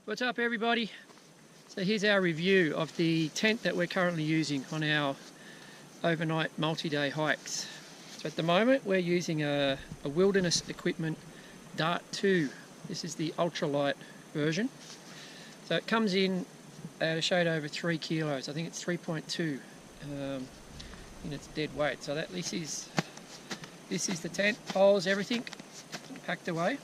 What's up everybody? So here's our review of the tent that we're currently using on our overnight multi-day hikes. So at the moment we're using a Wilderness Equipment Dart 2. This is the ultralight version. So it comes in at a shade over 3 kilos. I think it's 3.2 in its dead weight. So this is the tent, poles, everything packed away.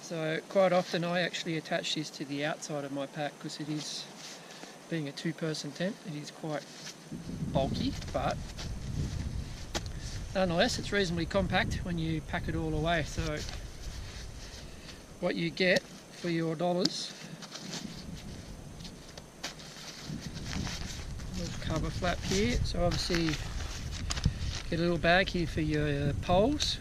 So quite often I actually attach this to the outside of my pack because it is, being a two-person tent, it is quite bulky, but nonetheless it's reasonably compact when you pack it all away. So what you get for your dollars, little cover flap here, so obviously get a little bag here for your poles.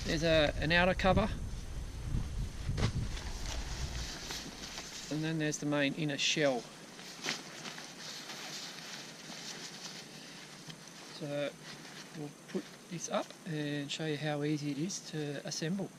There's an outer cover, and then there's the main inner shell. So we'll put this up and show you how easy it is to assemble.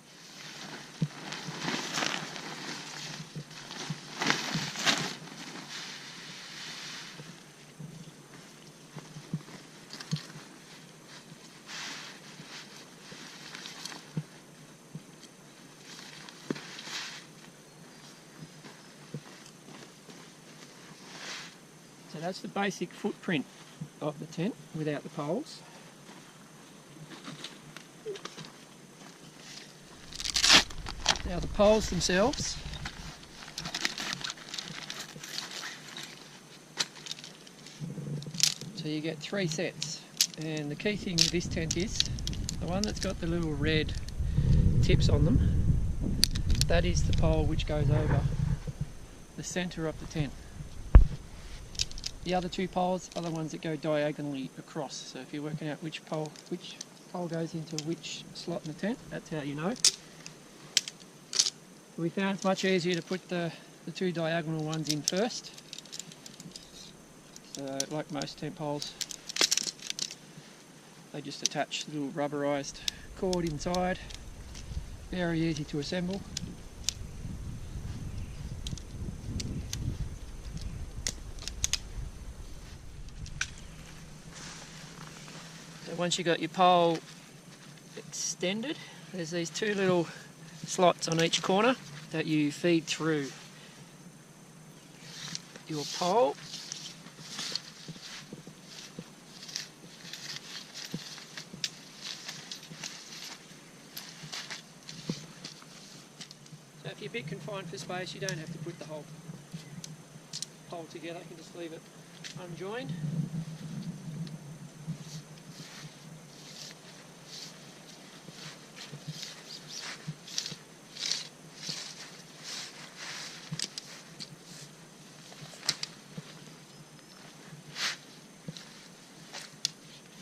So that's the basic footprint of the tent without the poles. Now the poles themselves, so you get 3 sets, and the key thing with this tent is the one that's got the little red tips on them. That is the pole which goes over the centre of the tent. The other 2 poles are the ones that go diagonally across. So if you're working out which pole goes into which slot in the tent, that's how you know. We found it's much easier to put the 2 diagonal ones in first. So like most tent poles, they just attach a little rubberized cord inside. Very easy to assemble. Once you've got your pole extended, there's these 2 little slots on each corner that you feed through your pole. So if you're a bit confined for space, you don't have to put the whole pole together, you can just leave it unjoined.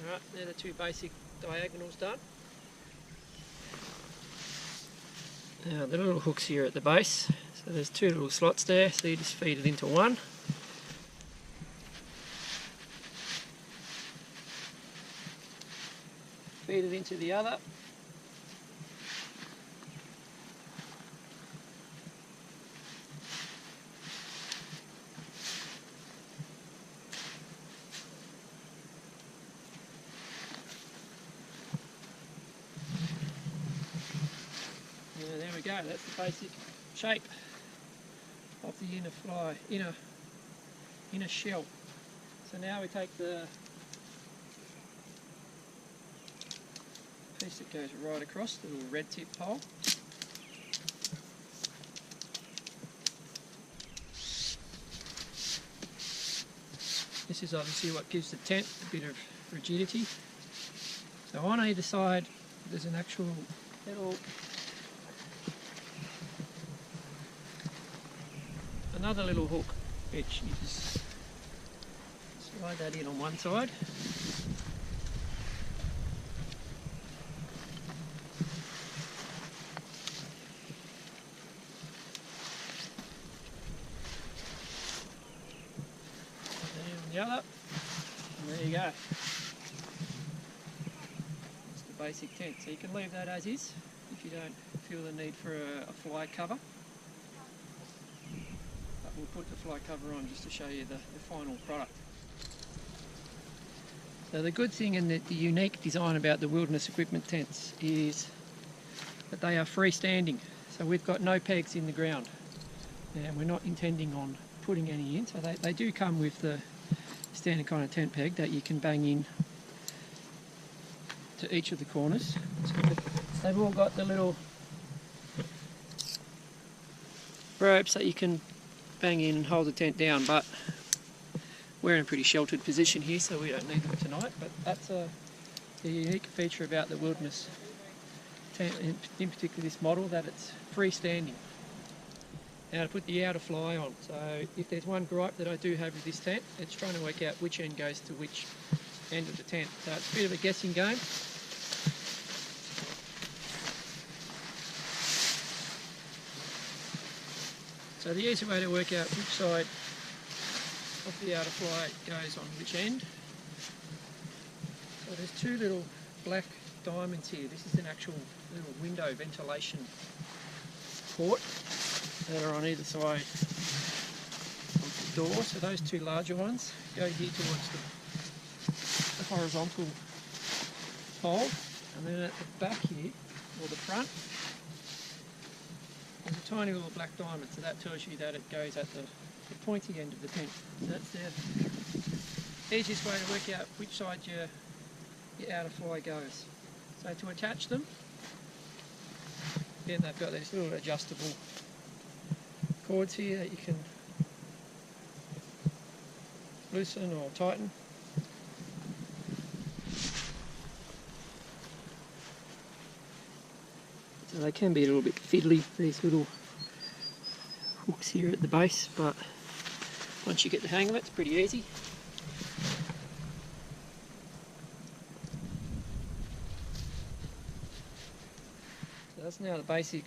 Alright, they're the 2 basic diagonals done. Now the little hooks here at the base, so there's 2 little slots there, so you just feed it into one. Feed it into the other. There we go, that's the basic shape of the inner shell. So now we take the piece that goes right across, the little red tip pole. This is obviously what gives the tent a bit of rigidity. So on either side there's an actual little another little hook, which you just slide that in on one side. And on the other, and there you go. It's the basic tent, so you can leave that as is if you don't feel the need for a fly cover. But we'll put the fly cover on just to show you the final product. So the good thing and the unique design about the wilderness equipment tents is that they are freestanding. So we've got no pegs in the ground, and we're not intending on putting any in. So they do come with the standard kind of tent peg that you can bang in to each of the corners. So they've all got the little ropes that you can bang in and hold the tent down, but we're in a pretty sheltered position here, so we don't need them tonight. But that's the unique feature about the wilderness tent, in particular this model, that it's freestanding. Now to put the outer fly on, so if there's one gripe that I do have with this tent, it's trying to work out which end goes to which end of the tent. So it's a bit of a guessing game. So the easy way to work out which side of the outer fly goes on which end. So there's two little black diamonds here. This is an actual little window ventilation port that are on either side of the door. So those two larger ones go here towards the horizontal hole, and then at the back here, or the front, there's a tiny little black diamond, so that tells you that it goes at the pointy end of the tent. So that's the easiest way to work out which side your outer fly goes. So to attach them, again they've got these little adjustable cords here that you can loosen or tighten. So they can be a little bit fiddly, these little hooks here at the base, but once you get the hang of it, it's pretty easy. So that's now the basic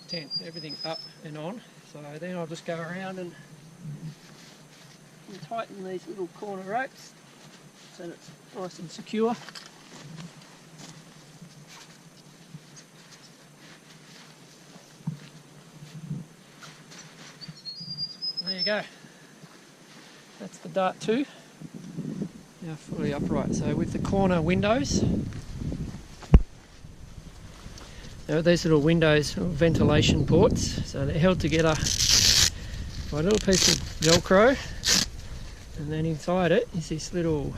tent, everything up and on. So then I'll just go around and tighten these little corner ropes so that it's nice and secure. There you go. That's the Dart 2. Now fully upright. So with the corner windows, there are these little windows, little ventilation ports. So they're held together by a little piece of Velcro, and then inside it is this little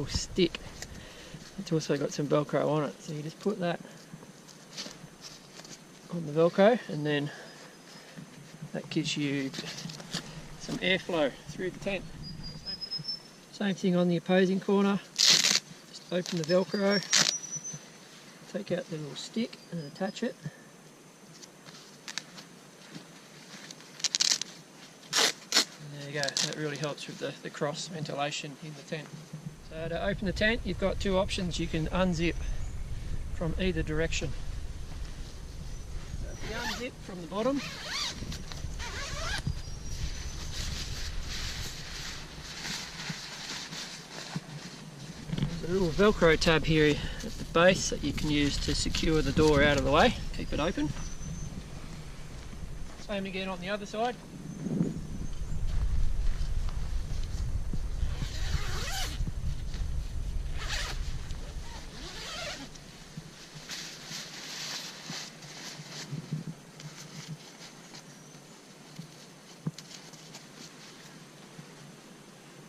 stick. It's also got some Velcro on it. So you just put that on the Velcro, and then that gives you some airflow through the tent. Same thing on the opposing corner. Just open the Velcro, take out the little stick and attach it. And there you go, that really helps with the cross ventilation in the tent. So to open the tent, you've got two options. You can unzip from either direction. So if you unzip from the bottom, a little Velcro tab here at the base that you can use to secure the door out of the way, keep it open. Same again on the other side.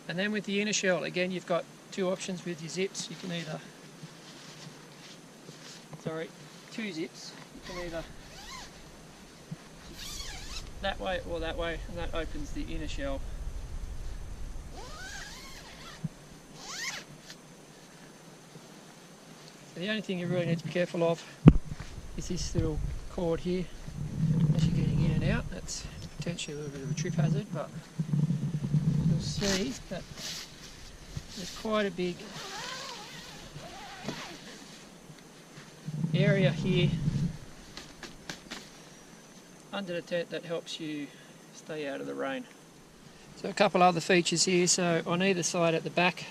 And then with the inner shell, again you've got two options with your zips. You can either, two zips. You can either that way or that way, and that opens the inner shell. So the only thing you really need to be careful of is this little cord here. As you're getting in and out, that's potentially a little bit of a trip hazard, but you'll see that there's quite a big area here under the tent that helps you stay out of the rain. So a couple other features here. So on either side at the back,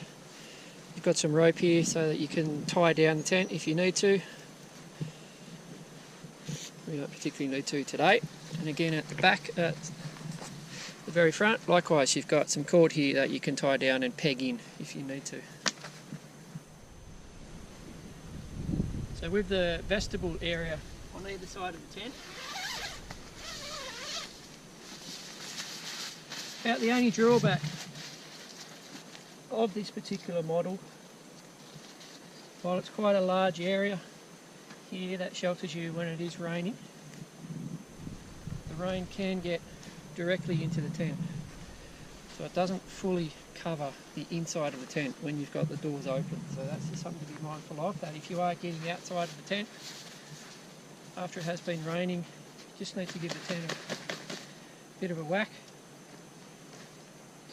you've got some rope here so that you can tie down the tent if you need to. we don't particularly need to today. And again at the back, at the very front, likewise you've got some cord here that you can tie down and peg in if you need to. So with the vestibule area on either side of the tent, about the only drawback of this particular model, while it's quite a large area here that shelters you when it is raining, the rain can get directly into the tent, so it doesn't fully cover the inside of the tent when you've got the doors open. So that's just something to be mindful of, that if you are getting outside of the tent after it has been raining, you just need to give the tent a bit of a whack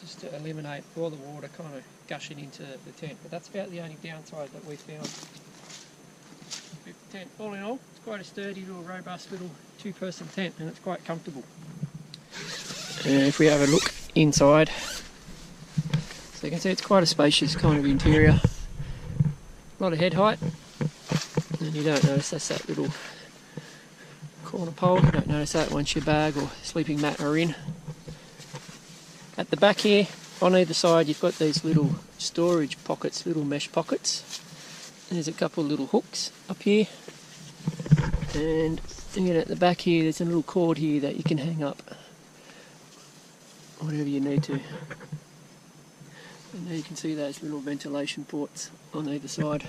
just to eliminate all the water kind of gushing into the tent. But that's about the only downside that we found with the tent. All in all, it's quite a sturdy little robust little two-person tent, and it's quite comfortable. And if we have a look inside, so you can see it's quite a spacious kind of interior. A lot of head height, and you don't notice that's that little corner pole. You don't notice that once your bag or sleeping mat are in. At the back here, on either side, you've got these little storage pockets, little mesh pockets. There's a couple of little hooks up here, and again at the back here, there's a little cord here that you can hang up whatever you need to. And there you can see those little ventilation ports on either side.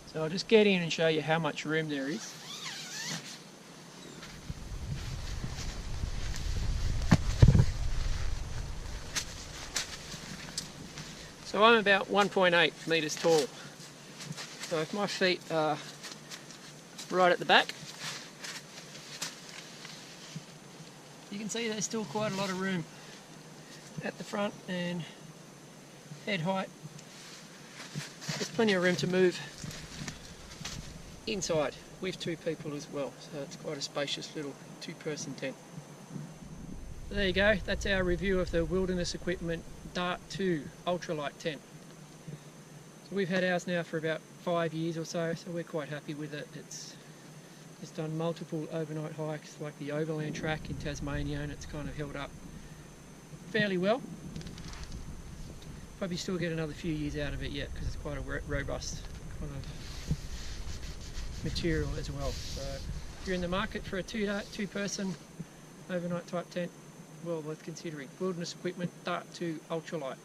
So I'll just get in and show you how much room there is. So I'm about 1.8 metres tall. So if my feet are right at the back, you can see there's still quite a lot of room at the front, and head height. There's plenty of room to move inside with two people as well. So it's quite a spacious little two-person tent. So there you go, that's our review of the Wilderness Equipment Dart 2 ultralight tent. So we've had ours now for about 5 years or so we're quite happy with it. It's done multiple overnight hikes like the Overland Track in Tasmania, and it's kind of held up fairly well. Probably still get another few years out of it yet, because it's quite a robust kind of material as well. So if you're in the market for a two-person overnight type tent, well worth considering. Wilderness Equipment Dart 2 ultralight.